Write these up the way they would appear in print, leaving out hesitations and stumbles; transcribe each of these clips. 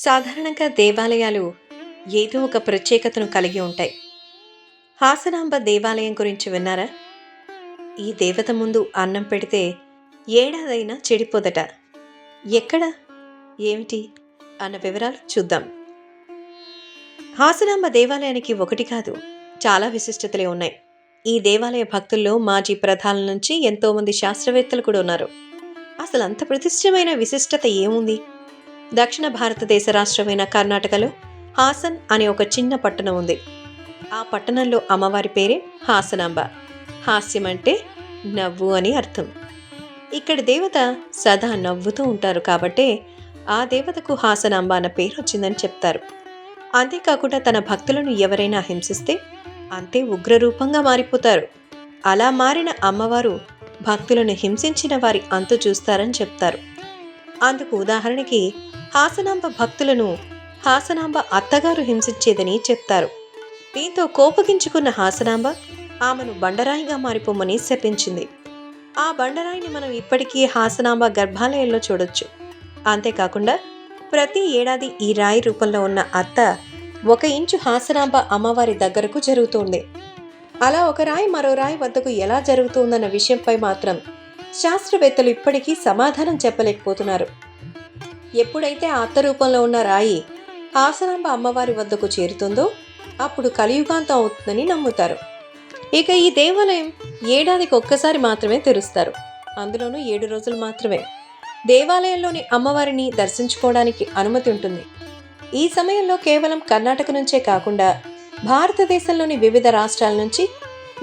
సాధారణంగా దేవాలయాలు ఏదో ఒక ప్రత్యేకతను కలిగి ఉంటాయి. హాసనాంబ దేవాలయం గురించి విన్నారా? ఈ దేవత ముందు అన్నం పెడితే ఏడాదైనా చెడిపోదట. ఎక్కడ? ఏమిటి? అన్న వివరాలు చూద్దాం. హాసనాంబ దేవాలయానికి ఒకటి కాదు, చాలా విశిష్టతలే ఉన్నాయి. ఈ దేవాలయ భక్తుల్లో మాజీ ప్రధానుల నుంచి ఎంతోమంది శాస్త్రవేత్తలు కూడా ఉన్నారు. అసలు అంత ప్రతిష్టమైన విశిష్టత ఏముంది? దక్షిణ భారతదేశ రాష్ట్రమైన కర్ణాటకలో హాసన్ అనే ఒక చిన్న పట్టణం ఉంది. ఆ పట్టణంలో అమ్మవారి పేరే హాసనాంబ. హాస్యం అంటే నవ్వు అని అర్థం. ఇక్కడ దేవత సదా నవ్వుతూ ఉంటారు కాబట్టే ఆ దేవతకు హాసనాంబ అన్న పేరు వచ్చిందని చెప్తారు. అంతేకాకుండా తన భక్తులను ఎవరైనా హింసిస్తే అంతే ఉగ్రరూపంగా మారిపోతారు. అలా మారిన అమ్మవారు భక్తులను హింసించిన వారి అంతు చూస్తారని చెప్తారు. అందుకు ఉదాహరణకి హాసనాంబ భక్తులను హాసనాంబ అత్తగారు హింసించేదని చెప్తారు. దీంతో కోపగించుకున్న హాసనాంబ ఆమెను బండరాయిగా మారిపోమని శపించింది. ఆ బండరాయిని మనం ఇప్పటికీ హాసనాంబ గర్భాలయంలో చూడొచ్చు. అంతేకాకుండా ప్రతి ఏడాది ఈ రాయి రూపంలో ఉన్న అత్త 1 ఇంచు హాసనాంబ అమ్మవారి దగ్గరకు జరుగుతుంది. అలా ఒక రాయి మరో రాయి వద్దకు ఎలా జరుగుతుందన్న విషయంపై మాత్రం శాస్త్రవేత్తలు ఇప్పటికీ సమాధానం చెప్పలేకపోతున్నారు. ఎప్పుడైతే ఆ అత్త రూపంలో ఉన్న రాయి హాసనాంబ అమ్మవారి వద్దకు చేరుతుందో అప్పుడు కలియుగాంతం అవుతుందని నమ్ముతారు. ఇక ఈ దేవాలయం ఏడాదికి ఒక్కసారి మాత్రమే తెరుస్తారు. అందులోనూ 7 రోజులు మాత్రమే. దేవాలయంలోని అమ్మవారిని దర్శించుకోవడానికి అనుమతి ఉంటుంది. ఈ సమయంలో కేవలం కర్ణాటక నుంచే కాకుండా భారతదేశంలోని వివిధ రాష్ట్రాల నుంచి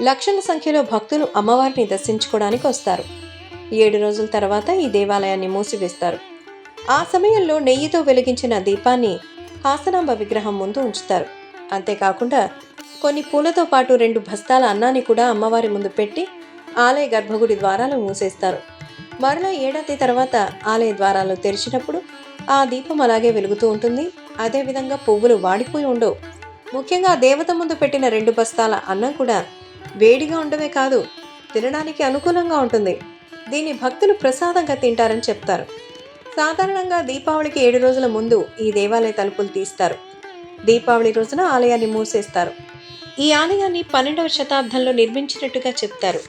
లక్షల సంఖ్యలో భక్తులు అమ్మవారిని దర్శించుకోవడానికి వస్తారు. 7 రోజుల తర్వాత ఈ దేవాలయాన్ని మూసివేస్తారు. ఆ సమయంలో నెయ్యితో వెలిగించిన దీపాన్ని హాసనాంబ విగ్రహం ముందు ఉంచుతారు. అంతేకాకుండా కొన్ని పూలతో పాటు 2 బస్తాల అన్నాన్ని కూడా అమ్మవారి ముందు పెట్టి ఆలయ గర్భగుడి ద్వారాలు మూసేస్తారు. మరలా ఏడాది తర్వాత ఆలయ ద్వారాలు తెరిచినప్పుడు ఆ దీపం అలాగే వెలుగుతూ ఉంటుంది. అదేవిధంగా పువ్వులు వాడిపోయి ఉండవు. ముఖ్యంగా దేవత ముందు పెట్టిన 2 బస్తాల అన్నం కూడా వేడిగా ఉండవే కాదు, తినడానికి అనుకూలంగా ఉంటుంది. దీన్ని భక్తులు ప్రసాదంగా తింటారని చెప్తారు. సాధారణంగా దీపావళికి 7 రోజుల ముందు ఈ దేవాలయ తలుపులు తీస్తారు. దీపావళి రోజున ఆలయాన్ని మూసేస్తారు. ఈ ఆలయాన్ని 12వ శతాబ్దంలో నిర్మించినట్టుగా చెప్తారు.